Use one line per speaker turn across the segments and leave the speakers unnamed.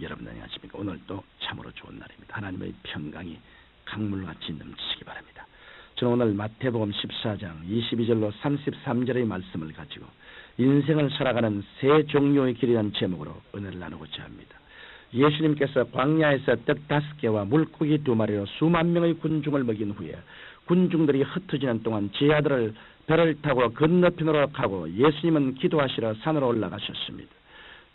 여러분 안녕하십니까? 오늘도 참으로 좋은 날입니다. 하나님의 평강이 강물같이 넘치시기 바랍니다. 저는 오늘 마태복음 14장 22절로 33절의 말씀을 가지고 인생을 살아가는 세 종류의 길이라는 제목으로 은혜를 나누고자 합니다. 예수님께서 광야에서 떡 5개와 물고기 2마리로 수만 명의 군중을 먹인 후에 군중들이 흩어지는 동안 제자들을 배를 타고 건너편으로 가고 예수님은 기도하시러 산으로 올라가셨습니다.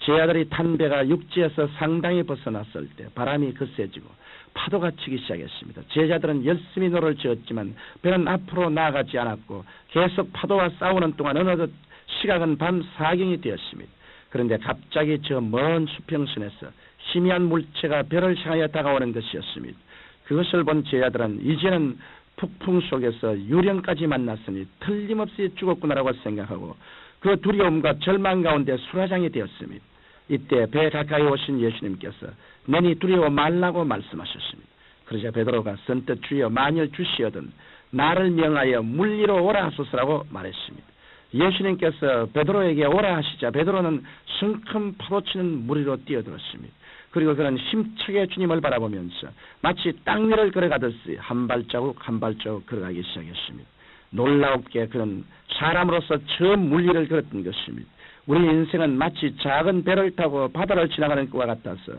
제자들이 탄 배가 육지에서 상당히 벗어났을 때 바람이 거세지고 파도가 치기 시작했습니다. 제자들은 열심히 노를 지었지만 배는 앞으로 나아가지 않았고 계속 파도와 싸우는 동안 어느덧 시각은 밤 4경이 되었습니다. 그런데 갑자기 저 먼 수평선에서 희미한 물체가 배를 향하여 다가오는 것이었습니다. 그것을 본 제자들은 이제는 폭풍 속에서 유령까지 만났으니 틀림없이 죽었구나라고 생각하고 그 두려움과 절망 가운데 수라장이 되었습니다. 이때 배 가까이 오신 예수님께서 너니 두려워 말라고 말씀하셨습니다. 그러자 베드로가 선뜻 주여 만일 주시어든 나를 명하여 물 위로 오라 하소서라고 말했습니다. 예수님께서 베드로에게 오라 하시자 베드로는 성큼 파도치는 물 위로 뛰어들었습니다. 그리고 그는 힘차게 주님을 바라보면서 마치 땅 위를 걸어가듯이 한 발자국 한 발자국 걸어가기 시작했습니다. 놀랍게 그는 사람으로서 처음 물 위를 걸었던 것입니다. 우리 인생은 마치 작은 배를 타고 바다를 지나가는 것과 같아서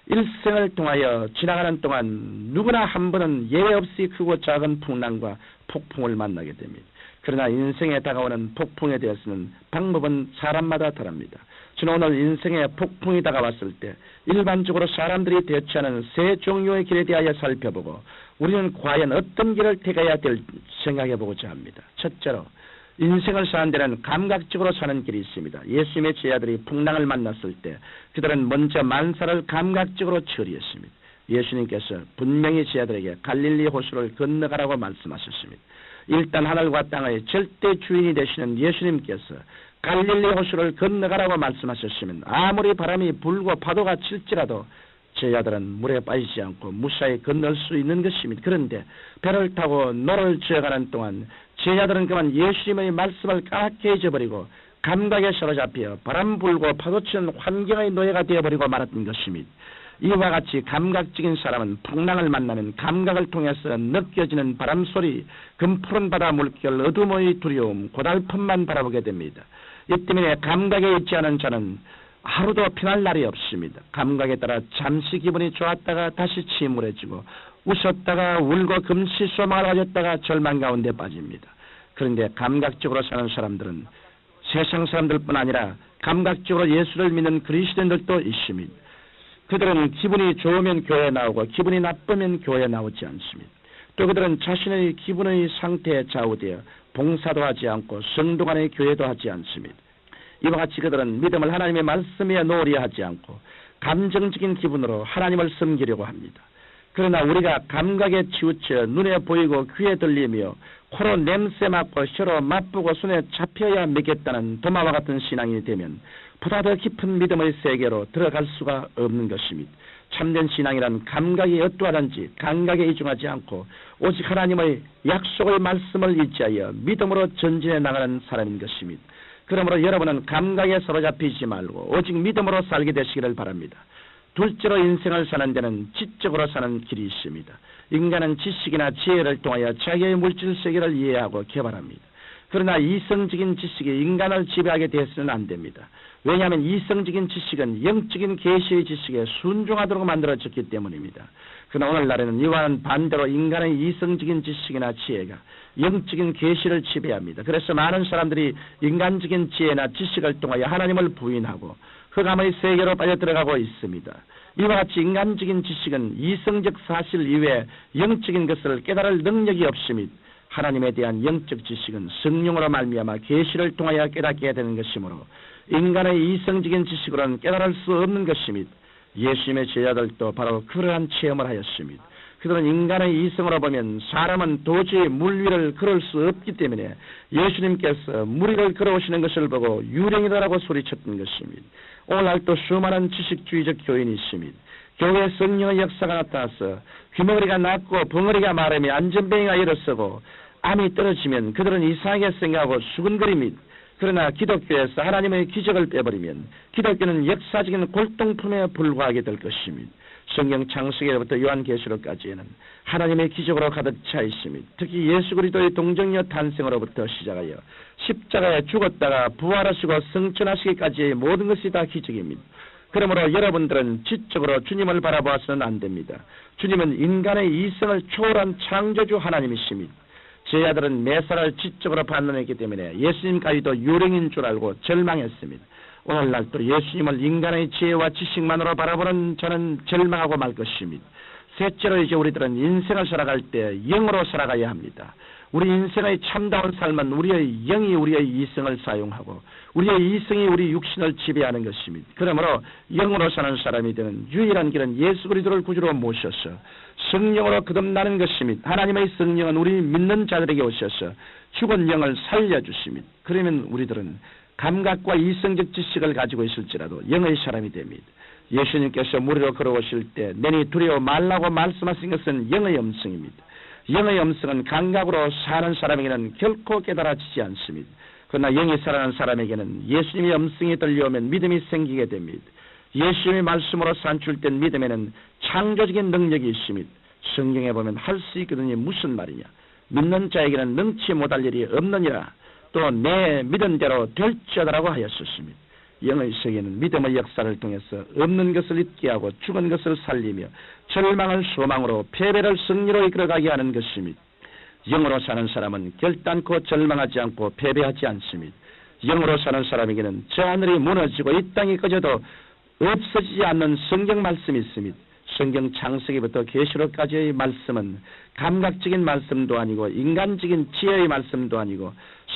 일생을 통하여 지나가는 동안 누구나 한 번은 예외 없이 크고 작은 풍랑과 폭풍을 만나게 됩니다. 그러나 인생에 다가오는 폭풍에 대해서는 방법은 사람마다 다릅니다. 저는 오늘 인생에 폭풍이 다가왔을 때 일반적으로 사람들이 대처하는 세 종류의 길에 대하여 살펴보고 우리는 과연 어떤 길을 택해야 될 생각해보고자 합니다. 첫째로 인생을 사는 데는 감각적으로 사는 길이 있습니다. 예수님의 제자들이 풍랑을 만났을 때 그들은 먼저 만사를 감각적으로 처리했습니다. 예수님께서 분명히 제자들에게 갈릴리 호수를 건너가라고 말씀하셨습니다. 일단 하늘과 땅의 절대 주인이 되시는 예수님께서 갈릴리 호수를 건너가라고 말씀하셨으면 아무리 바람이 불고 파도가 칠지라도 제자들은 물에 빠지지 않고 무사히 건널 수 있는 것입니다. 그런데 배를 타고 노를 지어가는 동안 제자들은 그만 예수님의 말씀을 까맣게 잊어버리고 감각에 사로잡혀 바람 불고 파도치는 환경의 노예가 되어버리고 말았던 것입니다. 이와 같이 감각적인 사람은 풍랑을 만나면 감각을 통해서 느껴지는 바람소리, 금푸른 바다 물결, 어둠의 두려움, 고달픔만 바라보게 됩니다. 이 때문에 감각에 있지 않은 자는 하루도 피날 날이 없습니다. 감각에 따라 잠시 기분이 좋았다가 다시 침울해지고 웃었다가 울고 금시 소망을 가졌다가 절망 가운데 빠집니다. 그런데 감각적으로 사는 사람들은 세상 사람들뿐 아니라 감각적으로 예수를 믿는 그리스도인들도 있습니다. 그들은 기분이 좋으면 교회에 나오고 기분이 나쁘면 교회에 나오지 않습니다. 또 그들은 자신의 기분의 상태에 좌우되어 봉사도 하지 않고 성도 간의 교회도 하지 않습니다. 이와 같이 그들은 믿음을 하나님의 말씀에 놓으려 하지 않고 감정적인 기분으로 하나님을 섬기려고 합니다. 그러나 우리가 감각에 치우쳐 눈에 보이고 귀에 들리며 코로 냄새 맡고 혀로 맛보고 손에 잡혀야 믿겠다는 도마와 같은 신앙이 되면 보다 더 깊은 믿음의 세계로 들어갈 수가 없는 것입니다. 참된 신앙이란 감각이 어떠하든지 감각에 이중하지 않고 오직 하나님의 약속의 말씀을 의지하여 믿음으로 전진해 나가는 사람인 것입니다. 그러므로 여러분은 감각에 사로잡히지 말고 오직 믿음으로 살게 되시기를 바랍니다. 둘째로 인생을 사는 데는 지적으로 사는 길이 있습니다. 인간은 지식이나 지혜를 통하여 자기의 물질 세계를 이해하고 개발합니다. 그러나 이성적인 지식이 인간을 지배하게 되어서는 안 됩니다. 왜냐하면 이성적인 지식은 영적인 계시의 지식에 순종하도록 만들어졌기 때문입니다. 그러나 오늘날에는 이와는 반대로 인간의 이성적인 지식이나 지혜가 영적인 계시를 지배합니다. 그래서 많은 사람들이 인간적인 지혜나 지식을 통하여 하나님을 부인하고 흑암의 세계로 빠져들어가고 있습니다. 이와 같이 인간적인 지식은 이성적 사실 이외에 영적인 것을 깨달을 능력이 없습니다. 하나님에 대한 영적 지식은 성령으로 말미암아 계시를 통하여 깨닫게 되는 것이므로 인간의 이성적인 지식으로는 깨달을 수 없는 것입니다. 예수님의 제자들도 바로 그러한 체험을 하였습니다. 그들은 인간의 이성으로 보면 사람은 도저히 물 위를 걸을 수 없기 때문에 예수님께서 물 위를 걸어오시는 것을 보고 유령이다라고 소리쳤던 것입니다. 오늘날도 수많은 지식주의적 교인이 있습니다. 교회 성령의 역사가 나타나서 귀머거리가 낮고 벙어리가 마르며 안전뱅이가 일어서고 암이 떨어지면 그들은 이상하게 생각하고 수근거립니다. 그러나 기독교에서 하나님의 기적을 빼버리면 기독교는 역사적인 골동품에 불과하게 될 것입니다. 성경 창세기로부터 요한계시록까지는 하나님의 기적으로 가득 차 있습니다. 특히 예수 그리스도의 동정녀 탄생으로부터 시작하여 십자가에 죽었다가 부활하시고 승천하시기까지의 모든 것이 다 기적입니다. 그러므로 여러분들은 지적으로 주님을 바라보아서는 안 됩니다. 주님은 인간의 이성을 초월한 창조주 하나님이십니다. 제 아들은 매사를 지적으로 판단했기 때문에 예수님까지도 유령인 줄 알고 절망했습니다. 오늘날 또 예수님을 인간의 지혜와 지식만으로 바라보는 저는 절망하고 말 것입니다. 셋째로 이제 우리들은 인생을 살아갈 때 영으로 살아가야 합니다. 우리 인생의 참다운 삶은 우리의 영이 우리의 이성을 사용하고 우리의 이성이 우리 육신을 지배하는 것입니다. 그러므로 영으로 사는 사람이 되는 유일한 길은 예수 그리스도를 구주로 모셔서 성령으로 거듭나는 것입니다. 하나님의 성령은 우리 믿는 자들에게 오셔서 죽은 영을 살려주십니다. 그러면 우리들은 감각과 이성적 지식을 가지고 있을지라도 영의 사람이 됩니다. 예수님께서 무리로 걸어오실 때 내니 두려워 말라고 말씀하신 것은 영의 음성입니다. 영의 음성은 감각으로 사는 사람에게는 결코 깨달아지지 않습니다. 그러나 영이 살아가는 사람에게는 예수님의 음성이 들려오면 믿음이 생기게 됩니다. 예수님의 말씀으로 산출된 믿음에는 창조적인 능력이 있습니다. 성경에 보면 할 수 있거든요. 무슨 말이냐. 믿는 자에게는 능치 못할 일이 없느니라. 또 내 믿은 대로 될지어다라고 하였습니다. 영의 세계는 믿음의 역사를 통해서 없는 것을 있게 하고 죽은 것을 살리며 절망을 소망으로 패배를 승리로 이끌어가게 하는 것입니다. 영으로 사는 사람은 결단코 절망하지 않고 패배하지 않습니다. 영으로 사는 사람에게는 저 하늘이 무너지고 이 땅이 꺼져도 없어지지 않는 성경 말씀이 있습니다. 성경 창세기부터 계시록까지의 말씀은 감각적인 말씀도 아니고 인간적인 지혜의 말씀도 아니고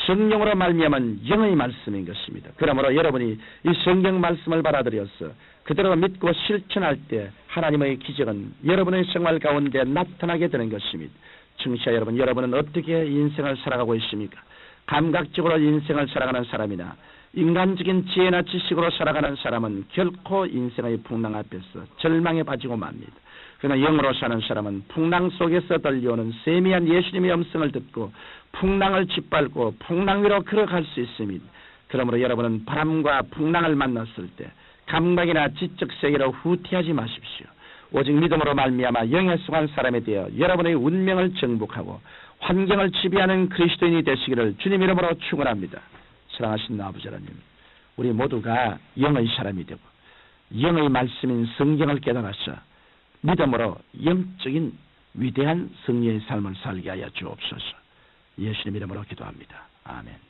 성령으로 말미암은 영의 말씀인 것입니다. 그러므로 여러분이 이 성경 말씀을 받아들여서 그대로 믿고 실천할 때 하나님의 기적은 여러분의 생활 가운데 나타나게 되는 것입니다. 청취자 여러분, 여러분은 어떻게 인생을 살아가고 있습니까? 감각적으로 인생을 살아가는 사람이나 인간적인 지혜나 지식으로 살아가는 사람은 결코 인생의 풍랑 앞에서 절망에 빠지고 맙니다. 그러나 영으로 사는 사람은 풍랑 속에서 들려오는 세미한 예수님의 음성을 듣고 풍랑을 짓밟고 풍랑 위로 걸어갈 수 있습니다. 그러므로 여러분은 바람과 풍랑을 만났을 때 감각이나 지적 세계로 후퇴하지 마십시오. 오직 믿음으로 말미암아 영에 속한 사람에 대해 여러분의 운명을 정복하고 환경을 지배하는 그리스도인이 되시기를 주님 이름으로 축원합니다. 사랑하신 아버지 하나님, 우리 모두가 영의 사람이 되고 영의 말씀인 성경을 깨달아서 믿음으로 영적인 위대한 승리의 삶을 살게 하여 주옵소서. 예수님 이름으로 기도합니다. 아멘.